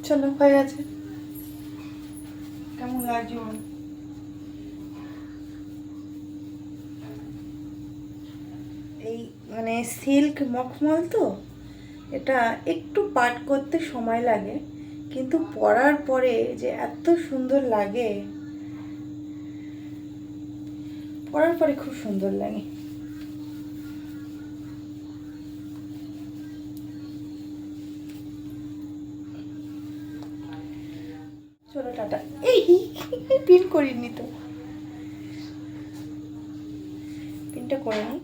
চলো হয়ে গেছে। কেমন লাগছে বল? এই মানে সিল্ক মখমল তো, এটা একটু পাট করতে সময় লাগে, কিন্তু পরার পরে যে এত সুন্দর লাগে, পরার পরে খুব সুন্দর লাগে। চলো টাটা। এই পিন করিনি তো, পিনটা করে নি।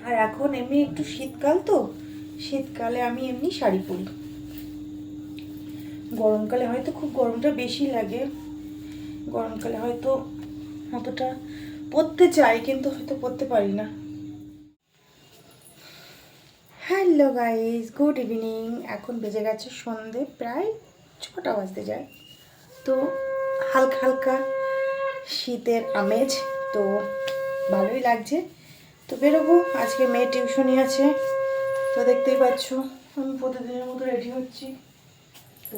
আর এখন এমনি একটু শীতকাল তো, শীতকালে আমি এমনি শাড়ি পরি। গরমকালে হয়তো খুব গরমটা বেশি লাগে, গরমকালে হয়তো অতটা পরতে চাই, কিন্তু হয়তো পরতে পারি না। Hello guys, good evening. এখন বেজে গেছে সন্ধে, প্রায় 6টা বাজতে যায়। তো হালকা হালকা শীতের আমেজ, তো ভালোই লাগছে। তো বেরোবো, আজকে মেয়ে টিউশনি আছে, তো দেখতেই পাচ্ছ আমি প্রতিদিনের মতো রেডি হচ্ছি। তো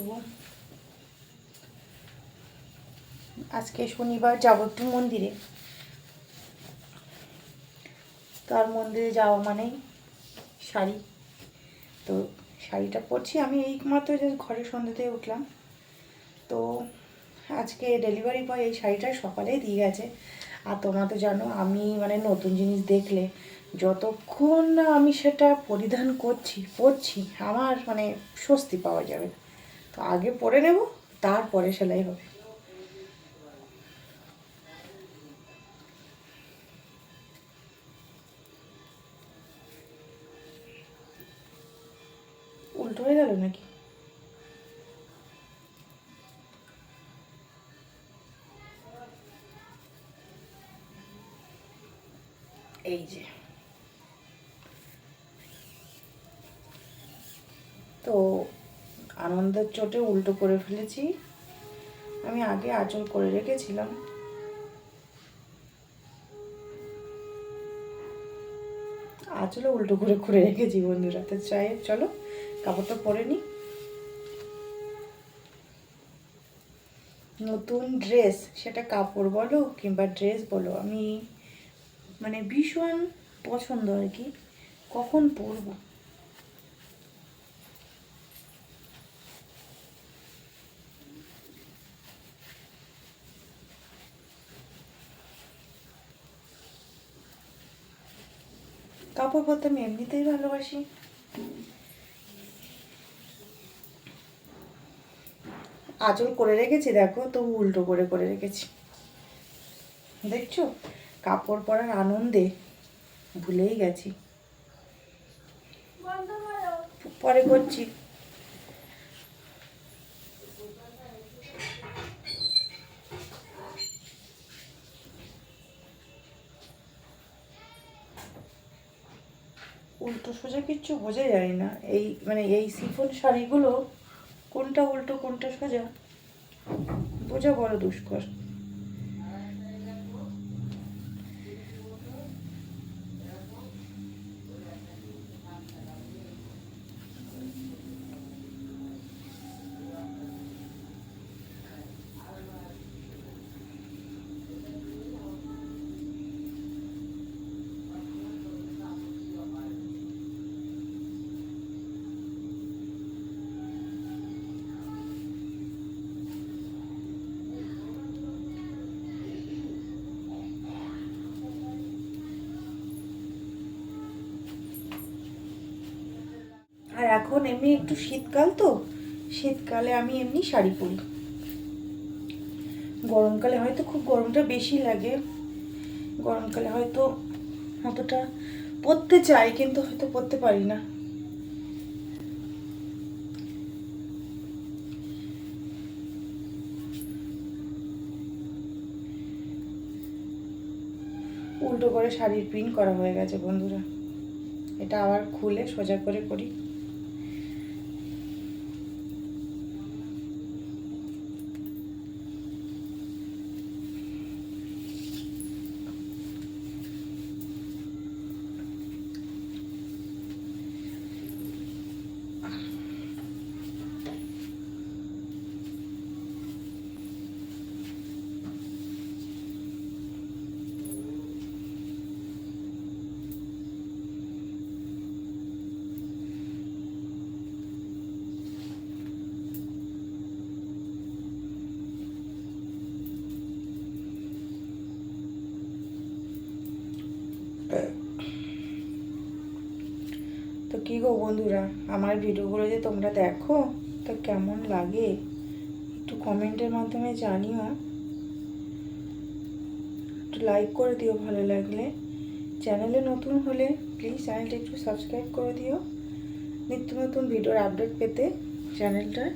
আজকে শনিবার যাবো একটু মন্দিরে, তার মন্দিরে যাওয়া মানেই শাড়ি। তো শাড়িটা পরছি, আমি এই মাত্র যে ঘরে সন্ধ্যেতে উঠলাম। তো আজকে ডেলিভারি বয় এই শাড়িটা সকালেই দিয়ে গেছে। আর তোমরা তো জানো আমি মানে নতুন জিনিস দেখলে যতক্ষণ না আমি সেটা পরিধান পরছি আমার মানে স্বস্তি পাওয়া যাবে না। তো আগে পরে নেব, তারপরে সেলাই হবে। উল্টো হয়ে গেল নাকি? এই যে, তো আনন্দের চোটে উল্টো করে ফেলেছি। আমি আগে আঁচল করে রেখেছিলাম, আঁচলে উল্টো করে করে রেখেছি বন্ধুরা। তো চাই চলো কাপড়টা পরে নিই। নতুন ড্রেস, সেটা কাপড় বলো কিংবা ড্রেস বলো, আমি মানে ভীষণ পছন্দ আর কি, কখন পরবো। কাপড় পরতে আমি এমনিতেই ভালোবাসি। আঁচল করে রেখেছি দেখো, তবু উল্টো করে করে রেখেছি, দেখছো? কাপড় পরার আনন্দে ভুলেই গেছি। পরে করছি। উল্টো সোজা কিচ্ছু বোঝা যায় না, এই মানে এই শিফন শাড়িগুলো কোনটা উল্টো কোনটা সোজা বোঝা বড় দুষ্কর। আর এখন এমনি একটু শীতকাল তো, শীতকালে আমি এমনি শাড়ি পরি। গরমকালে হয়তো খুব গরমটা বেশি লাগে, গরমকালে হয়তো অতটা পরতে চাই, কিন্তু হয়তো পরতে পারি না। উল্টো করে শাড়ির পিন করা হয়ে গেছে বন্ধুরা, এটা আবার খুলে সোজা করে করি। বন্ধুরা, আমার ভিডিওগুলো যে তোমরা দেখো তা কেমন লাগে একটু কমেন্টের মাধ্যমে জানিও, একটু লাইক করে দিও ভালো লাগলে। চ্যানেলে নতুন হলে প্লিজ চ্যানেলটা একটু সাবস্ক্রাইব করে দিও। নিত্য নতুন ভিডিওর আপডেট পেতে চ্যানেলটার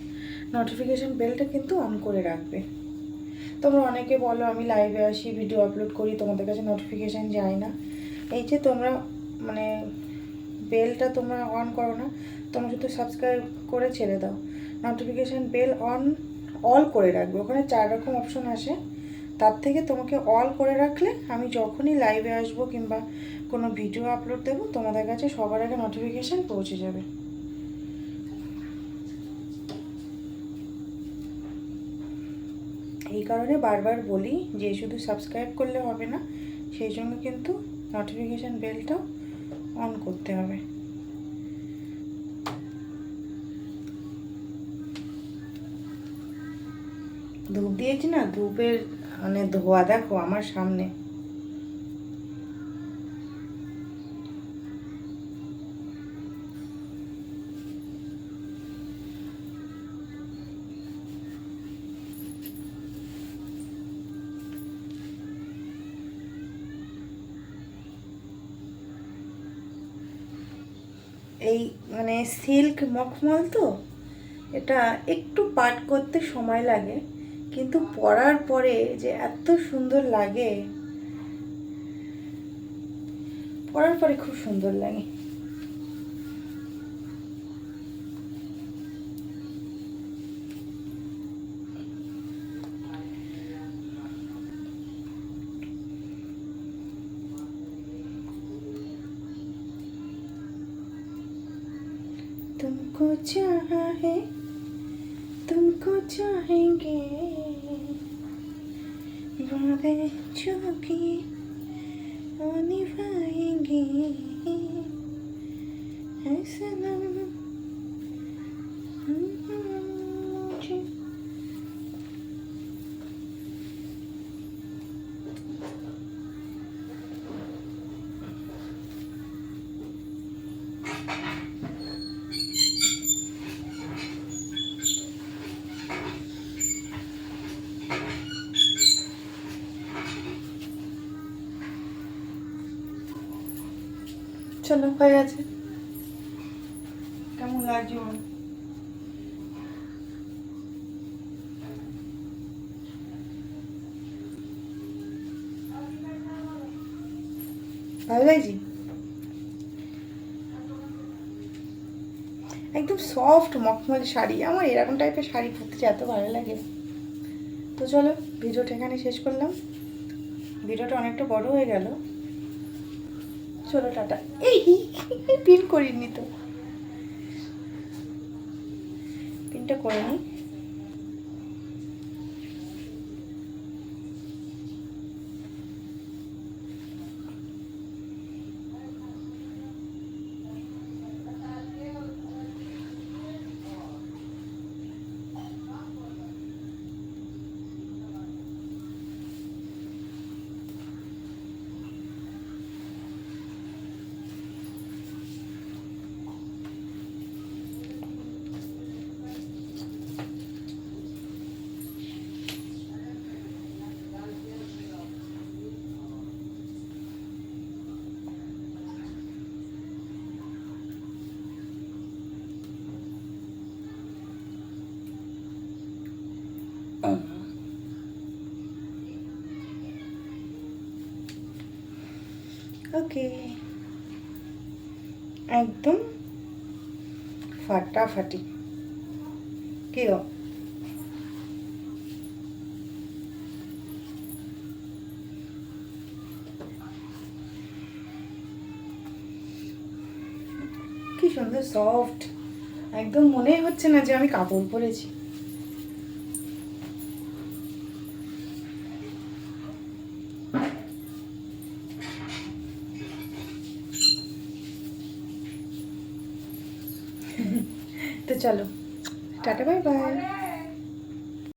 নোটিফিকেশান বেলটা কিন্তু অন করে রাখবে। তোমরা অনেকে বলো আমি লাইভে আসি, ভিডিও আপলোড করি, তোমাদের কাছে নোটিফিকেশান যায় না। এই যে তোমরা মানে বেলটা তোমরা অন করো না, তোমরা শুধু সাবস্ক্রাইব করে ছেড়ে দাও। নোটিফিকেশান বেল অল করে রাখবে, ওখানে 4 রকম অপশন আসে, তার থেকে তোমাকে অল করে রাখলে আমি যখনই লাইভে আসবো কিংবা কোনো ভিডিও আপলোড দেবো তোমাদের কাছে সবার আগে নোটিফিকেশান পৌঁছে যাবে। এই কারণে বারবার বলি যে শুধু সাবস্ক্রাইব করলে হবে না, সেই জন্য কিন্তু নোটিফিকেশান বেলটাও অন করতে হবে। ধূপ দিয়েছি না, ধূপের মানে ধোয়া দেখো আমার সামনে। এই মানে সিল্ক মখমল তো, এটা একটু পাট করতে সময় লাগে, কিন্তু পরার পরে যে এত সুন্দর লাগে, পরার পরে খুব সুন্দর লাগে। तुमको चाहे तुमको चाहेंगे वादे जो भी निभाएंगे है सनम मुझे। চলো হয়ে গেছে, কেমন লাগছে ভালো লাগছে? একদম সফট মখমল শাড়ি, আমার এরকম টাইপের শাড়ি পরতে এত ভালো লাগে। তো চলো ভিডিওটা এখানে শেষ করলাম, ভিডিওটা অনেকটা বড় হয়ে গেল। চলো টাটা। এই পিন করিনি তো, পিনটা করে নিই। ওকে, একদম ফাটাফাটি। কি গো, কি সুন্দর সফট, একদম মনেই হচ্ছে না যে আমি কাপড় পরেছি। তো চলো টাটা, বাই বাই।